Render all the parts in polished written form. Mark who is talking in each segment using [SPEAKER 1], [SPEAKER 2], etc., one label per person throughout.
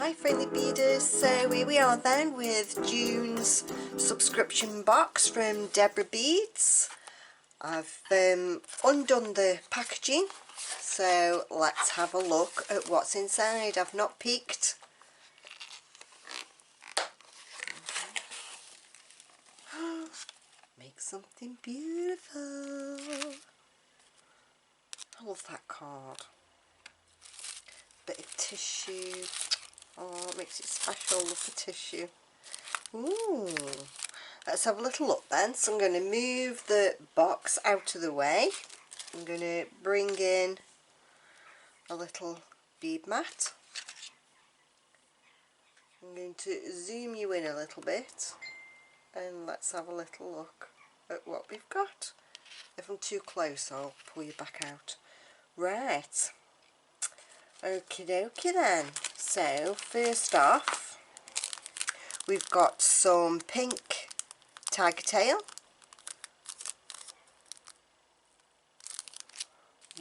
[SPEAKER 1] Hi friendly beaders, so here we are then with June's subscription box from Deborah Beads. I've undone the packaging, so let's have a look at what's inside. I've not peeked. Make something beautiful. I love that card. Bit of tissue. Oh, it makes it special. Love the tissue. Ooh. Let's have a little look then. So I'm going to move the box out of the way. I'm going to bring in a little bead mat. I'm going to zoom you in a little bit and let's have a little look at what we've got. If I'm too close, I'll pull you back out. Right. Okie dokie then. So first off, we've got some pink tiger tail.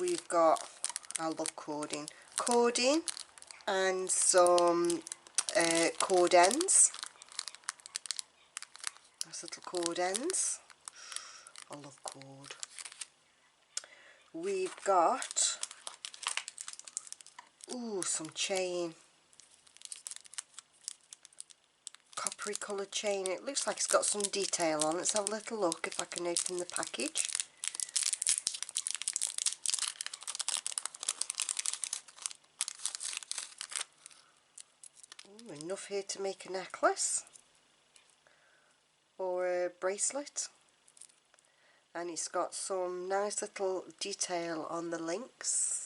[SPEAKER 1] We've got, I love cording and some cord ends. Nice little cord ends. I love cord. We've got some chain, coppery coloured chain. It looks like it's got some detail on. Let's have a little look if I can open the package. Enough here to make a necklace or a bracelet, and it's got some nice little detail on the links.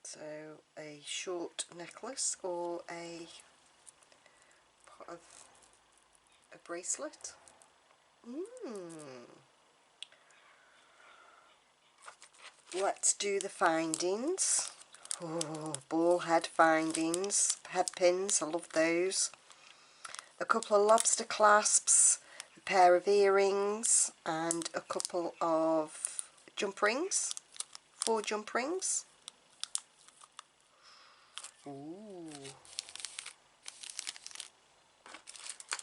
[SPEAKER 1] So a short necklace or a part of a bracelet. Let's do the findings. Oh, ball head findings, head pins, I love those. A couple of lobster clasps, a pair of earrings and a couple of jump rings, 4 jump rings. Ooh.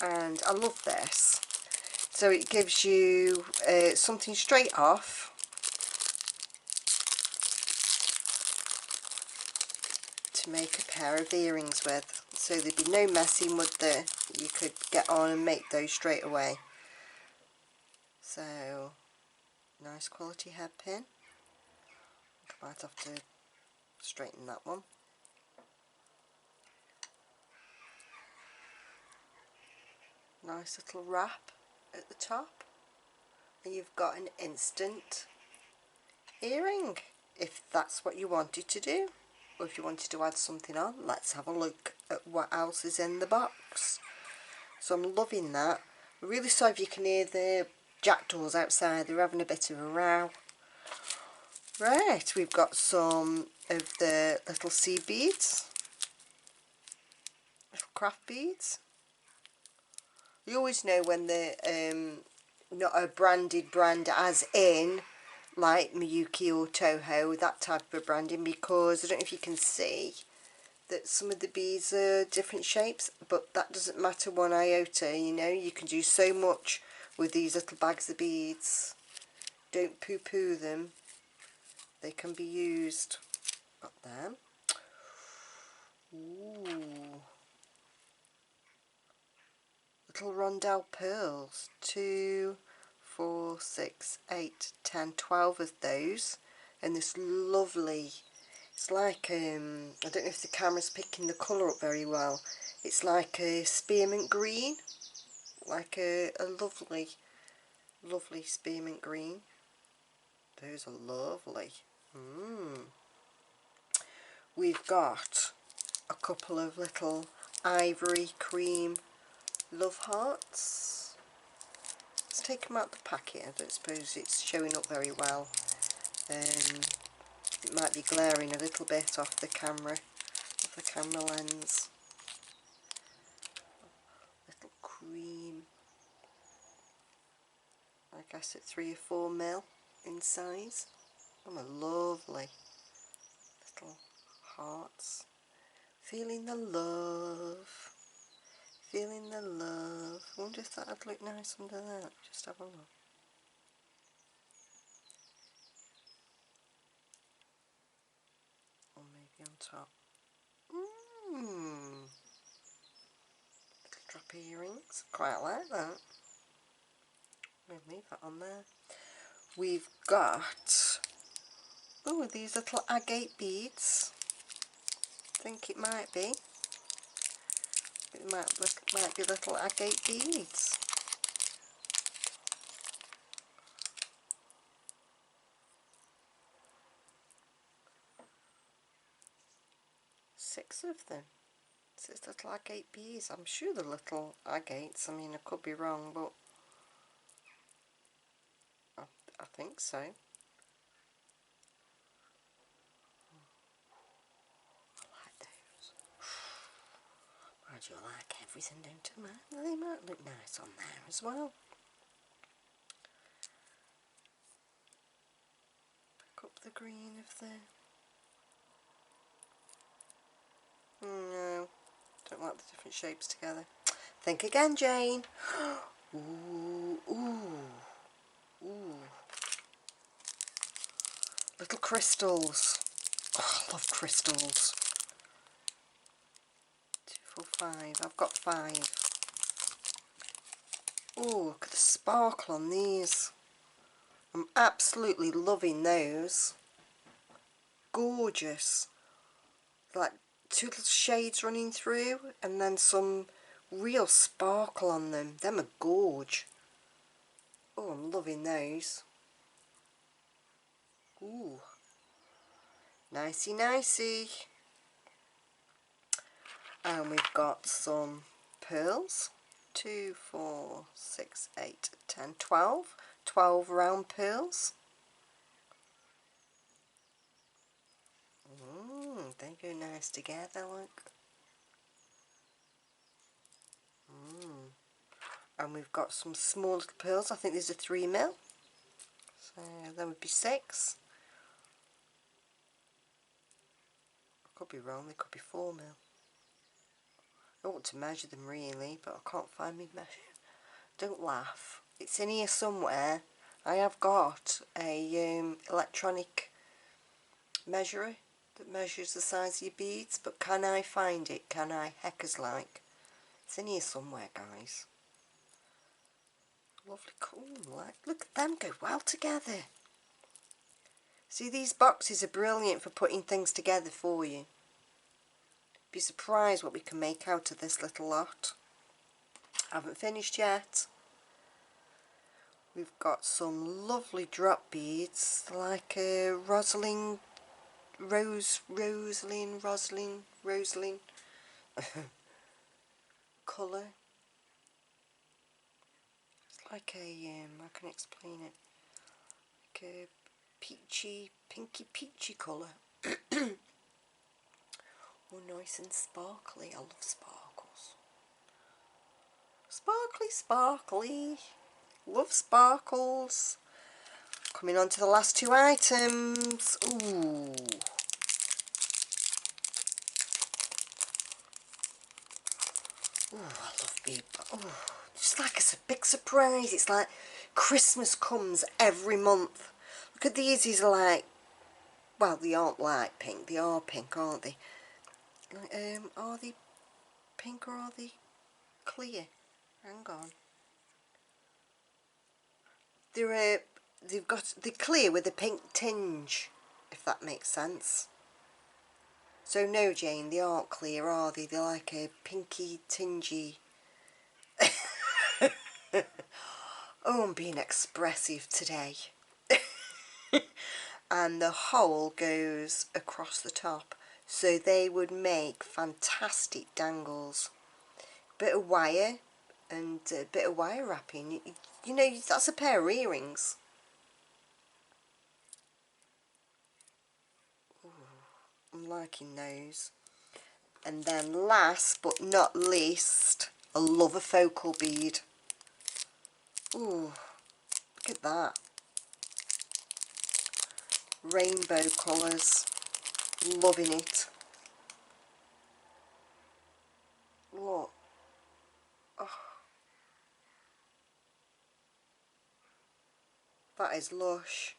[SPEAKER 1] And I love this. So it gives you something straight off. To make a pair of earrings with, so there'd be no messing with you could get on and make those straight away. So nice quality head pin. I might have to straighten that one. Nice little wrap at the top, and you've got an instant earring if that's what you wanted to do. Or if you wanted to add something on. Let's have a look at what else is in the box. So I'm loving that. I'm really sorry if you can hear the jackdaws outside. They're having a bit of a row. Right, we've got some of the little seed beads. Little craft beads. You always know when they're not a branded brand, as in like Miyuki or Toho, that type of branding, because I don't know if you can see that some of the beads are different shapes, but that doesn't matter one iota. You know, you can do so much with these little bags of beads. Don't poo-poo them, they can be used. Got them. Ooh. Little rondelle pearls. 2, 4, 6, 8, 10, 12 of those, and this lovely, it's like I don't know if the camera's picking the colour up very well, it's like a spearmint green, like a lovely spearmint green. Those are lovely. We've got a couple of little ivory cream love hearts. Let's take them out the packet. I don't suppose it's showing up very well. It might be glaring a little bit off the camera lens. Little cream, I guess at 3 or 4 mil in size. Oh, a lovely little hearts. Feeling the love. Feeling the love. I wonder if that'd look nice under that. Just have a look. Or maybe on top. Little drop earrings. Quite like that. We'll leave that on there. We've got, oh, these little agate beads. I think it might be. It might be little agate beads. Six of them. 6 little agate beads. I'm sure they're little agates. I mean, I could be wrong, but I think so. I like those. I do like everything, don't I? They might look nice on there as well. Pick up the green of the... No, don't like the different shapes together. Think again, Jane. Ooh, ooh, ooh. Little crystals. Oh, I love crystals. 2, 4, 5. I've got 5. Oh, look at the sparkle on these. I'm absolutely loving those. Gorgeous. Like 2 little shades running through and then some real sparkle on them. Them are gorge. Oh, I'm loving those. Ooh. Nicey nicey. And we've got some pearls. 2, 4, 6, 8, 10, 12. 12 round pearls. They go nice together, look. And we've got some small little pearls. I think these are 3mm. So that would be 6. I could be wrong, they could be 4mm. I want to measure them really, but I can't find me measure. Don't laugh. It's in here somewhere. I have got a electronic measurer that measures the size of your beads, but can I find it? Can I? Heckers like. It's in here somewhere, guys. Lovely, cool. Look at them go well together. See, these boxes are brilliant for putting things together for you. Be surprised what we can make out of this little lot. Haven't finished yet. We've got some lovely drop beads, like a Rosalind colour. It's like a how can I explain it? Like a peachy, pinky peachy colour. Oh, nice and sparkly. I love sparkles. Sparkly, sparkly. Love sparkles. Coming on to the last 2 items. Ooh. Ooh, I love Bead Box. Ooh, just like it's a big surprise. It's like Christmas comes every month. Look at these. These are like, well, they aren't light pink. They are pink, aren't they? Like, are they pink or are they clear? Hang on. They're clear with a pink tinge, if that makes sense. So no, Jane, they aren't clear, are they? They're like a pinky tingy. Oh, I'm being expressive today. And the hole goes across the top, so they would make fantastic dangles. Bit of wire and a bit of wire wrapping. You know, that's a pair of earrings. Ooh, I'm liking those. And then last but not least, I love a focal bead. Ooh, look at that. Rainbow colours. Loving it. That is lush.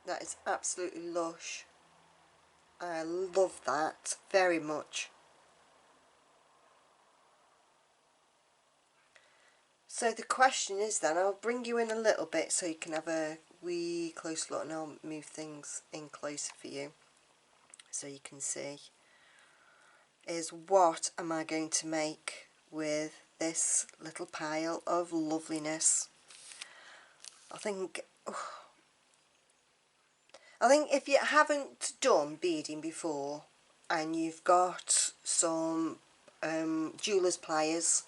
[SPEAKER 1] That is absolutely lush. I love that very much. So the question is then, I'll bring you in a little bit so you can have a wee close look, and I'll move things in closer for you so you can see, is what am I going to make with this little pile of loveliness. I think if you haven't done beading before and you've got some jeweller's pliers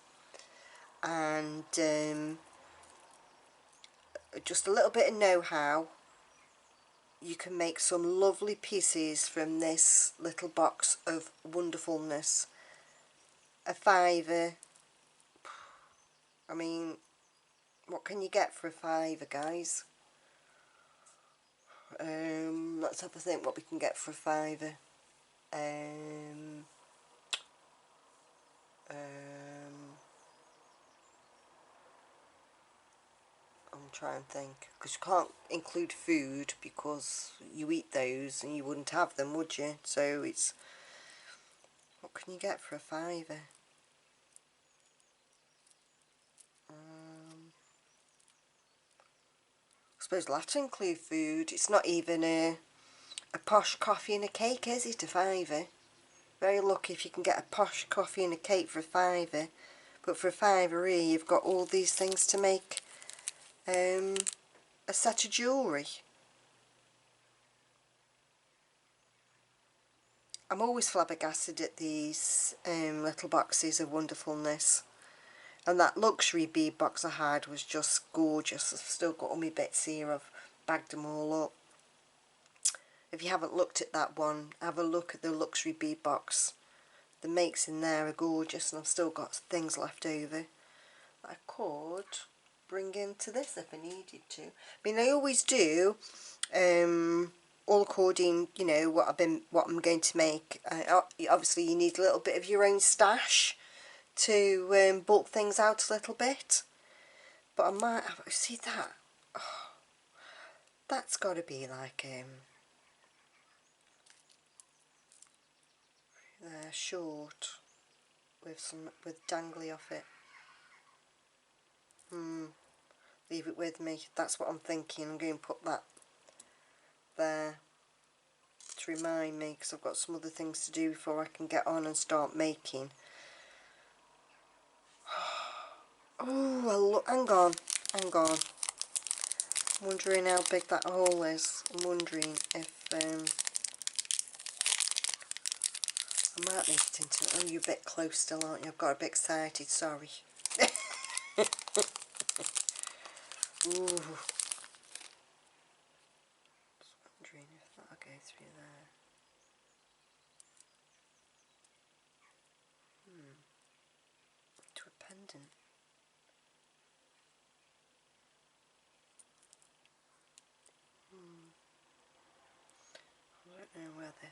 [SPEAKER 1] and just a little bit of know-how, you can make some lovely pieces from this little box of wonderfulness. A fiver, I mean, what can you get for a fiver, guys? Let's have a think what we can get for a fiver. I'm trying to think, because you can't include food because you eat those and you wouldn't have them, would you? So it's, what can you get for a fiver? I suppose it'll have to include food. It's not even a posh coffee and a cake, is it, a fiver? Very lucky if you can get a posh coffee and a cake for a fiver. But for a fiver here, you've got all these things to make a set of jewellery. I'm always flabbergasted at these little boxes of wonderfulness. And that luxury bead box I had was just gorgeous. I've still got all my bits here. I've bagged them all up. If you haven't looked at that one, have a look at the luxury bead box. The makes in there are gorgeous, and I've still got things left over I could bring into this if I needed to. I mean, I always do, all according, you know, what I'm going to make. Obviously, you need a little bit of your own stash to bulk things out a little bit. But I might have, see that? Oh, that's got to be like short with dangly off it. Leave it with me. That's what I'm thinking. I'm going to put that there to remind me, because I've got some other things to do before I can get on and start making. Oh, well, hang on. I'm wondering how big that hole is. I'm wondering if I might make it into... Oh, you're a bit close still, aren't you? I've got a bit excited, sorry. Ooh. Just wondering if that'll go through there. To a pendant. I don't know whether...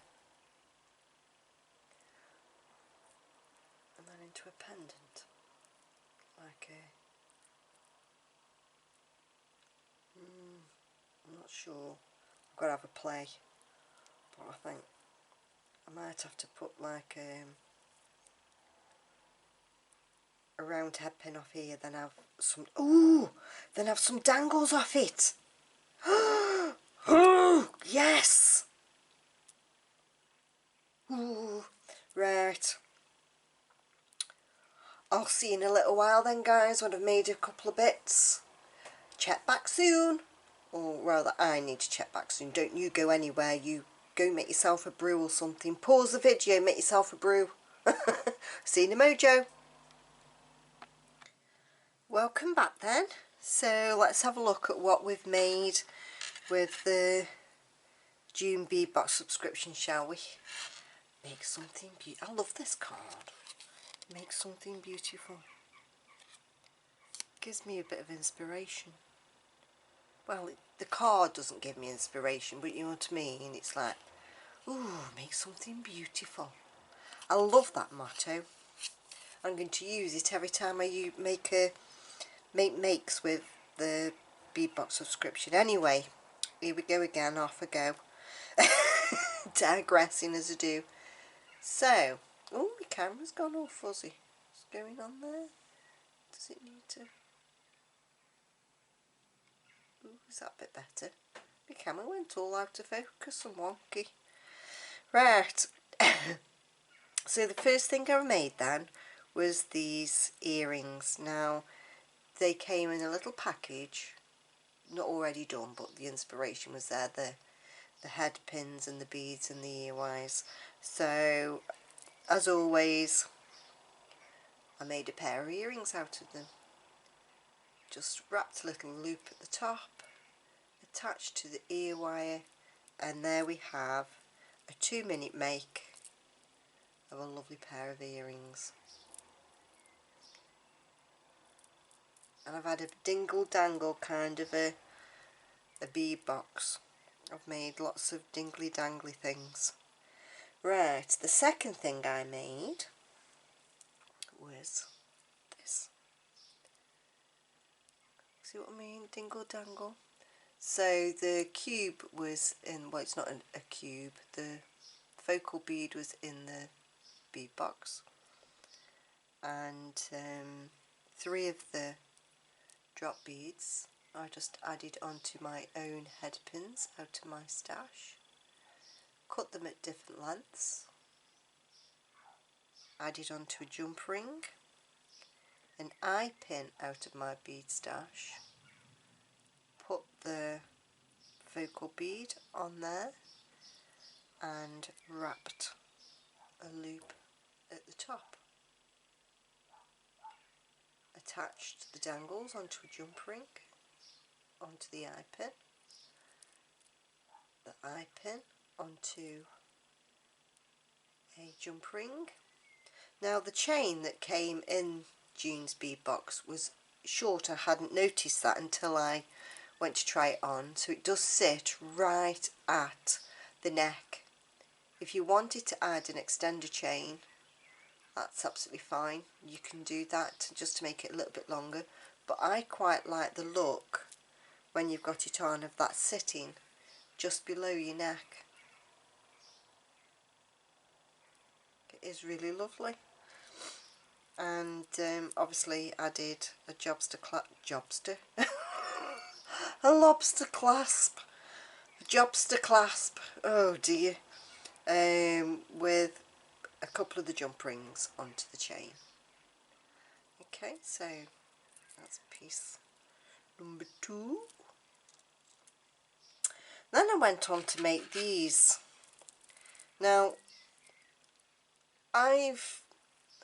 [SPEAKER 1] And then into a pendant. Like a... I'm not sure. I've got to have a play. But I think I might have to put like a round head pin off here, then have some... Ooh! Then have some dangles off it! Oh! Yes! Ooh! Right. I'll see you in a little while then, guys, when I've made a couple of bits. Check back soon. Or rather, I need to check back soon. Don't you go anywhere. You go make yourself a brew or something. Pause the video, make yourself a brew. See you in a mojo. Welcome back then. So let's have a look at what we've made with the June Bead Box subscription, shall we? Make something beautiful. I love this card. Make something beautiful. Gives me a bit of inspiration. Well, the card doesn't give me inspiration, but you know what I mean? It's like, ooh, make something beautiful. I love that motto. I'm going to use it every time I make makes with the Bead Box subscription. Anyway, here we go again, off I go. Digressing as I do. So, oh, my camera's gone all fuzzy. What's going on there? Does it need to... Ooh, is that a bit better? My camera went all out of focus and wonky. Right. So the first thing I made then was these earrings. Now, they came in a little package, not already done, but the inspiration was there, the head pins and the beads and the earwires. So, as always, I made a pair of earrings out of them. Just wrapped a little loop at the top, attached to the ear wire, and there we have a 2-minute make of a lovely pair of earrings. And I've had a dingle dangle kind of a bead box. I've made lots of dingly dangly things. Right, the second thing I made was this. See what I mean? Dingle dangle. So the cube was in, well, it's not a cube, the focal bead was in the bead box, and 3 of the drop beads I just added onto my own head pins out of my stash, cut them at different lengths, added onto a jump ring, an eye pin out of my bead stash, put the focal bead on there and wrapped a loop at the top. Attached the dangles onto a jump ring, onto the eye pin, the eye pin onto a jump ring. Now the chain that came in June's bead box was short. I hadn't noticed that until I went to try it on, so it does sit right at the neck. If you wanted to add an extender chain, that's absolutely fine. You can do that just to make it a little bit longer, but I quite like the look when you've got it on of that sitting just below your neck. It is really lovely. And obviously added a a lobster clasp, oh dear, with a couple of the jump rings onto the chain. Okay, so that's piece number 2. Then I went on to make these. Now, let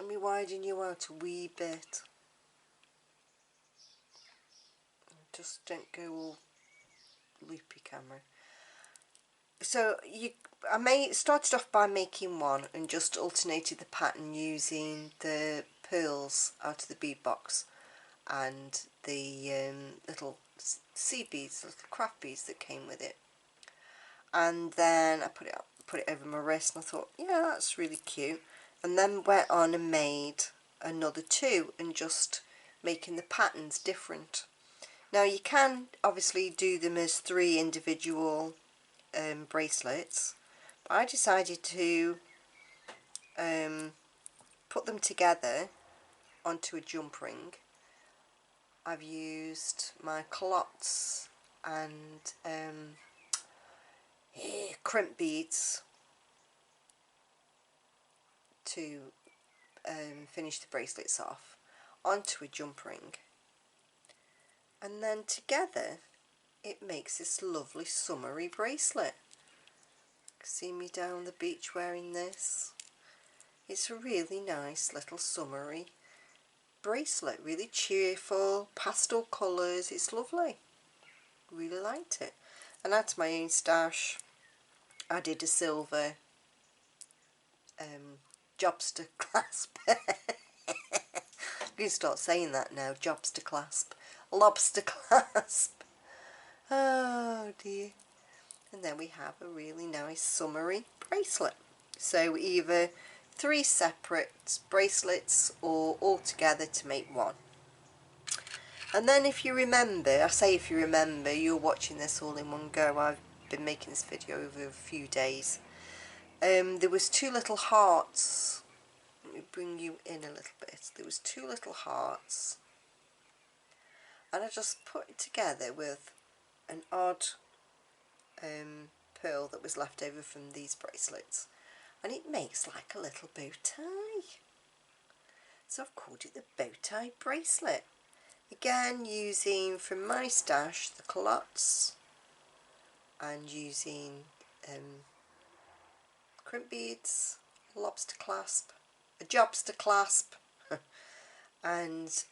[SPEAKER 1] me widen you out a wee bit. Just don't go all loopy, camera. So I started off by making one and just alternated the pattern using the pearls out of the bead box and the little seed beads, little craft beads that came with it. And then I put it over my wrist, and I thought, yeah, that's really cute. And then went on and made another 2 and just making the patterns different. Now you can obviously do them as 3 individual bracelets, but I decided to put them together onto a jump ring. I've used my culottes and crimp beads to finish the bracelets off onto a jump ring, and then together it makes this lovely summery bracelet. See me down the beach wearing this. It's a really nice little summery bracelet, really cheerful, pastel colours. It's lovely, really liked it. And add to my own stash, I did a silver jobster clasp. I'm going to start saying that now, jobster clasp, lobster clasp. Oh dear. And then we have a really nice summery bracelet. So either 3 separate bracelets or all together to make one. And then if you remember, I say if you remember, you're watching this all in one go. I've been making this video over a few days. There was two little hearts. Let me bring you in a little bit. There was two little hearts, and I just put it together with an odd pearl that was left over from these bracelets, and it makes like a little bow tie. So I've called it the bow tie bracelet. Again, using from my stash the culottes, and using crimp beads, lobster clasp, a jobster clasp, and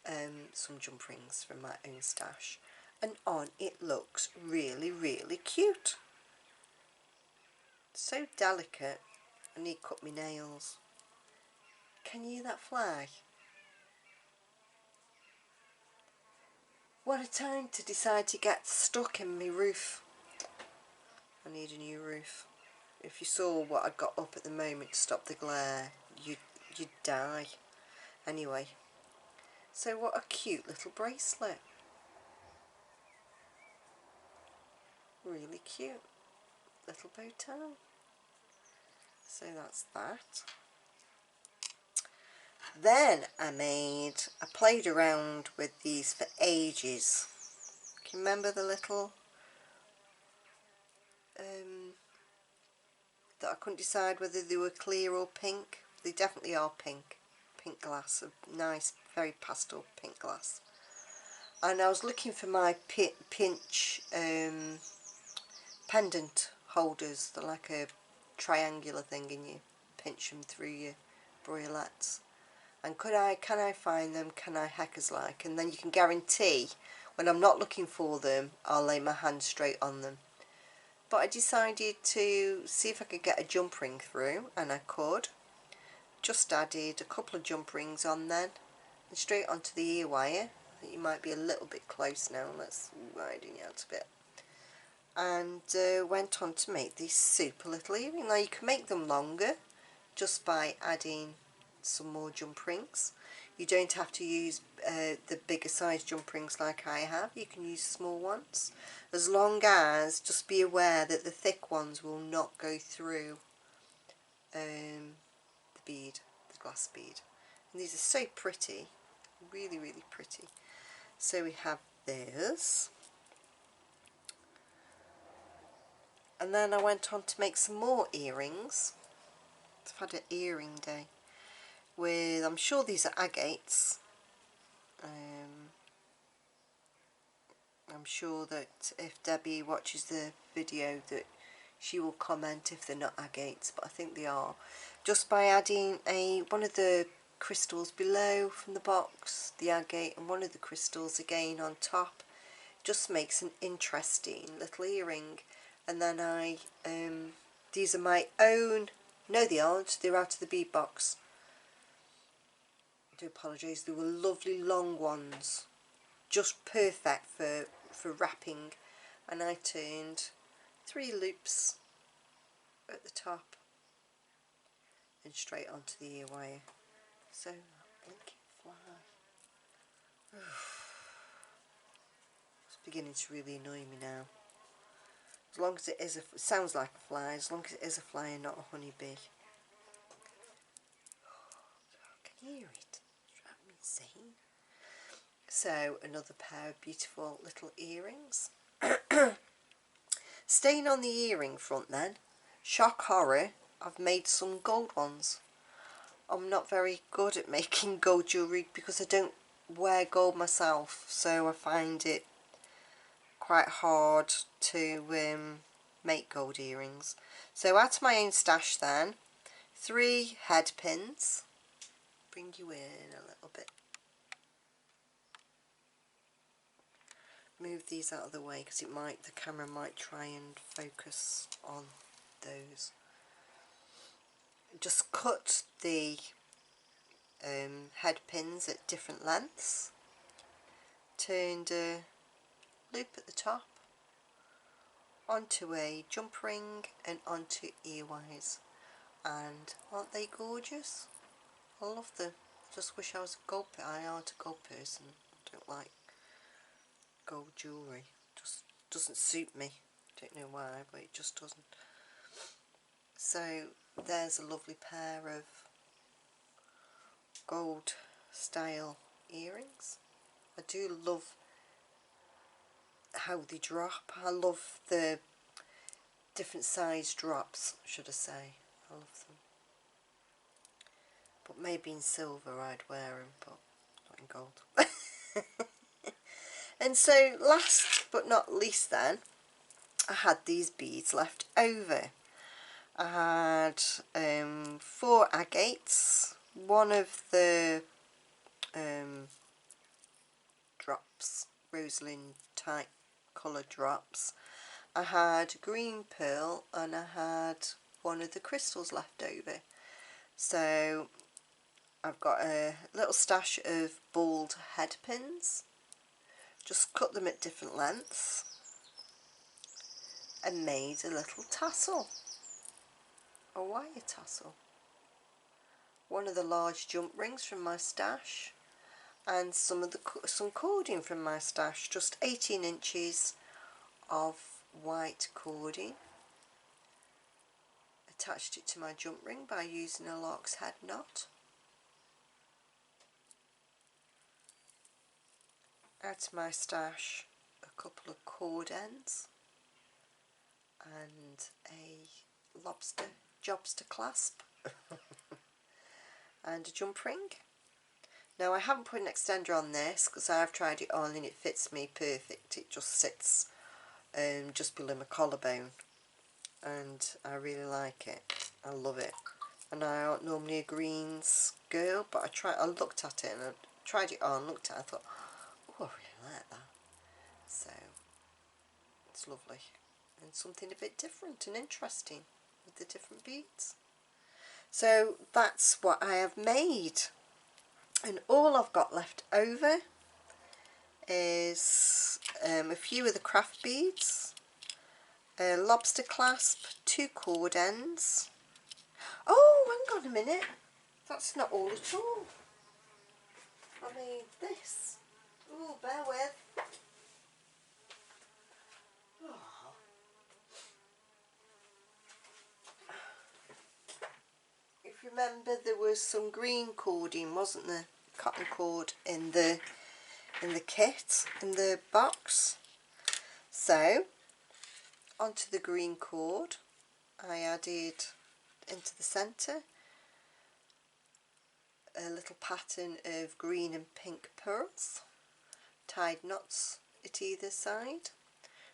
[SPEAKER 1] some jump rings from my own stash. And on it looks really, really cute. So delicate. I need to cut my nails. Can you hear that fly? What a time to decide to get stuck in my roof. I need a new roof. If you saw what I got up at the moment to stop the glare, you'd die. Anyway, so what a cute little bracelet. Really cute little bow tie. So that's that. Then I played around with these for ages. Can you remember the little that I couldn't decide whether they were clear or pink? They definitely are pink. Pink glass, a nice, very pastel pink glass. And I was looking for my pinch pendant holders. They're like a triangular thing, and you pinch them through your broilettes. And can I find them? Can I hackers like? And then you can guarantee when I'm not looking for them, I'll lay my hand straight on them. But I decided to see if I could get a jump ring through, and I could. Just added a couple of jump rings on then, and straight onto the ear wire. I think you might be a little bit close now. Let's widen you out a bit. And went on to make these super little earrings. Now you can make them longer just by adding some more jump rings. You don't have to use the bigger size jump rings like I have. You can use small ones, as long as just be aware that the thick ones will not go through the bead, the glass bead. And these are so pretty, really, really pretty. So we have this, and then I went on to make some more earrings. I've had an earring day with, I'm sure these are agates. I'm sure that if Debbie watches the video that she will comment if they're not agates, but I think they are. Just by adding one of the crystals below from the box, the agate, and one of the crystals again on top, just makes an interesting little earring. And then these are my own, no they aren't, they're out of the bead box. I do apologise, they were lovely long ones, just perfect for wrapping, and I turned 3 loops at the top and straight onto the ear wire. So that blinking fly. It's beginning to really annoy me now. As long as it is it sounds like a fly, as long as it is a fly and not a honeybee. I can hear it. It's driving me insane. So another pair of beautiful little earrings. Staying on the earring front then, shock horror, I've made some gold ones. I'm not very good at making gold jewellery because I don't wear gold myself, so I find it quite hard to make gold earrings. So out of my own stash then, 3 head pins. Bring you in a little bit. Move these out of the way because the camera might try and focus on those. Just cut the head pins at different lengths. Turned a loop at the top onto a jump ring and onto ear wires. And aren't they gorgeous? I love them. I just wish I was a gold person. I aren't a gold person. I don't like gold jewellery. Just doesn't suit me. Don't know why, but it just doesn't. So there's a lovely pair of gold style earrings. I do love how they drop. I love the different size drops, should I say. I love them. But maybe in silver I'd wear them, but not in gold. And so last but not least then, I had these beads left over. I had 4 agates, one of the drops, Rosalind type colour drops. I had green pearl and I had one of the crystals left over. So I've got a little stash of balled head pins. Just cut them at different lengths and made a little tassel, a wire tassel. One of the large jump rings from my stash and some cording from my stash, just 18 inches of white cording. Attached it to my jump ring by using a lark's head knot. Add to my stash a couple of cord ends and a jobster clasp and a jump ring. Now I haven't put an extender on this because I have tried it on and it fits me perfect. It just sits just below my collarbone and I really like it. I love it. And I'm not normally a greens girl, but I looked at it and I tried it on, looked at it, I thought, oh, I really like that. So it's lovely and something a bit different and interesting with the different beads. So that's what I have made, and all I've got left over is a few of the craft beads, a lobster clasp, 2 cord ends. Oh, hang on a minute, that's not all at all. I made this. Oh, bear with. Oh. If you remember, there was some green cording, wasn't there? Cotton cord in the kit, in the box. So onto the green cord I added into the centre a little pattern of green and pink pearls, tied knots at either side.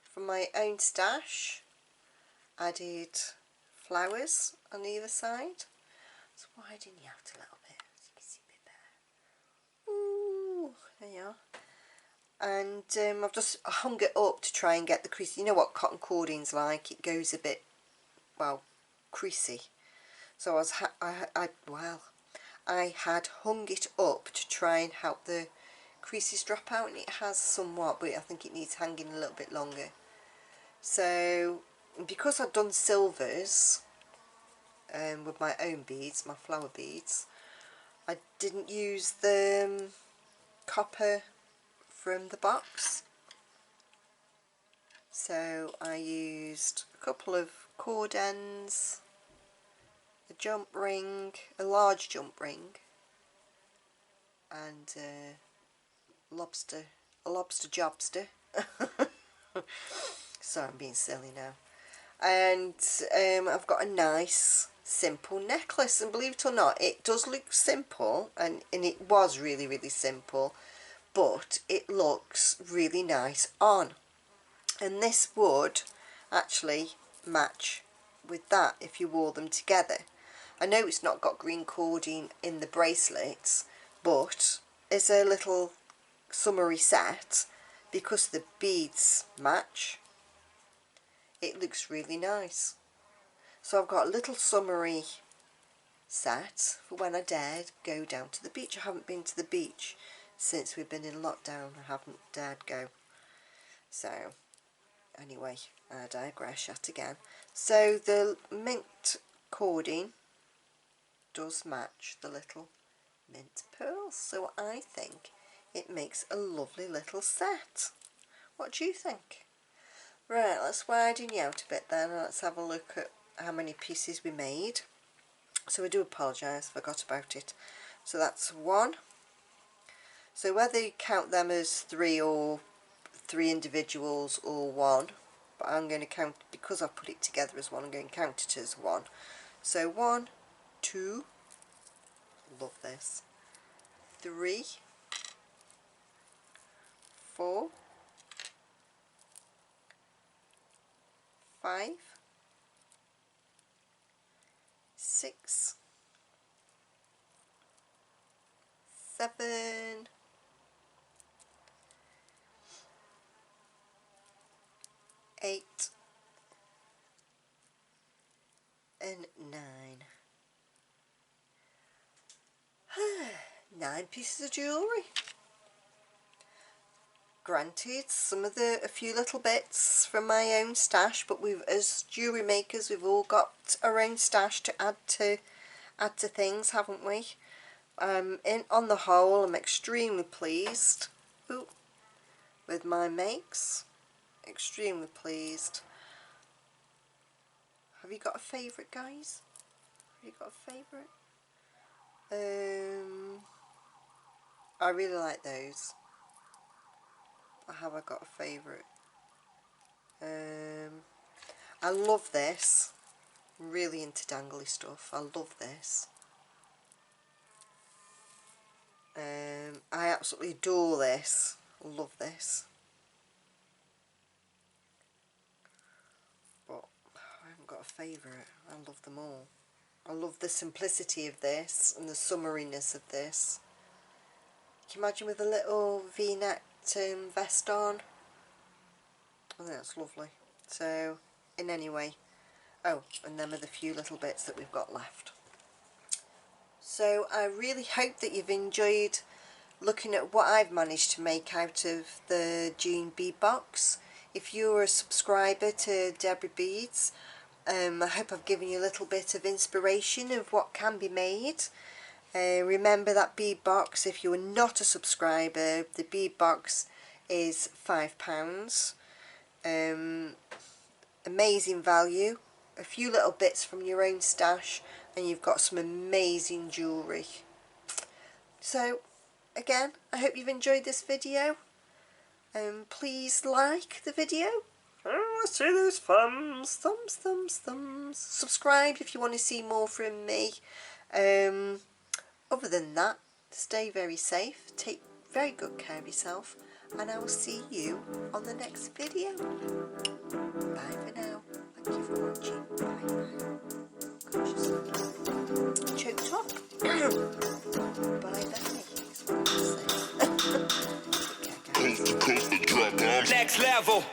[SPEAKER 1] From my own stash added flowers on either side. So widen you out a little bit so you can see a bit better. Ooh, there you are. And I've just hung it up to try and get the crease. You know what cotton cording's like, it goes a bit, well, creasy. So I had hung it up to try and help the creases drop out, and it has somewhat, but I think it needs hanging a little bit longer. So because I've done silvers with my own beads, my flower beads, I didn't use the copper from the box, so I used a couple of cord ends, a jump ring, a large jump ring, and a lobster jobster. Sorry, I'm being silly now. And I've got a nice simple necklace, and believe it or not, it does look simple, and it was really, really simple, but it looks really nice on. And this would actually match with that if you wore them together. I know it's not got green cording in the bracelets, but as a little summery set, because the beads match, it looks really nice. So I've got a little summery set for when I dared go down to the beach. I haven't been to the beach since we've been in lockdown. I haven't dared go. So anyway, I digress yet again. So the mint cording does match the little mint pearls, so I think it makes a lovely little set. What do you think? Right, let's widen you out a bit then, and let's have a look at how many pieces we made. So I do apologise, forgot about it. So that's 1. So whether you count them as 3 or 3 individuals or 1, but I'm going to count, because I've put it together as 1, I'm going to count it as 1. So 1, 2, love this, 3, 4, 5, 6, 7, 8, and 9. 9 pieces of jewellery. Granted, a few little bits from my own stash, but as jewellery makers, we've all got our own stash to add to things, haven't we? On the whole, I'm extremely pleased with my makes. Extremely pleased. Have you got a favourite, guys? Have you got a favourite? I really like those. Have I got a favourite? I love this. I'm really into dangly stuff. I love this. I absolutely adore this. I love this. But I haven't got a favourite. I love them all. I love the simplicity of this and the summeriness of this. Can you imagine with a little V-neck vest on? I think that's lovely. So, in any way. Oh, and them are the few little bits that we've got left. So I really hope that you've enjoyed looking at what I've managed to make out of the June bead box. If you're a subscriber to Deborah Beads, I hope I've given you a little bit of inspiration of what can be made. Remember that bead box, if you're not a subscriber, the bead box is £5. Amazing value. A few little bits from your own stash and you've got some amazing jewellery. So again, I hope you've enjoyed this video. Please like the video. Oh, I see those thumbs, thumbs, thumbs, thumbs. Subscribe if you want to see more from me. Other than that, stay very safe, take very good care of yourself, and I will see you on the next video. Bye for now. Thank you for watching. Bye. Gosh, choked up. Bye bye. Is what I'm saying.
[SPEAKER 2] Coast to coast, drop bombs. Next level.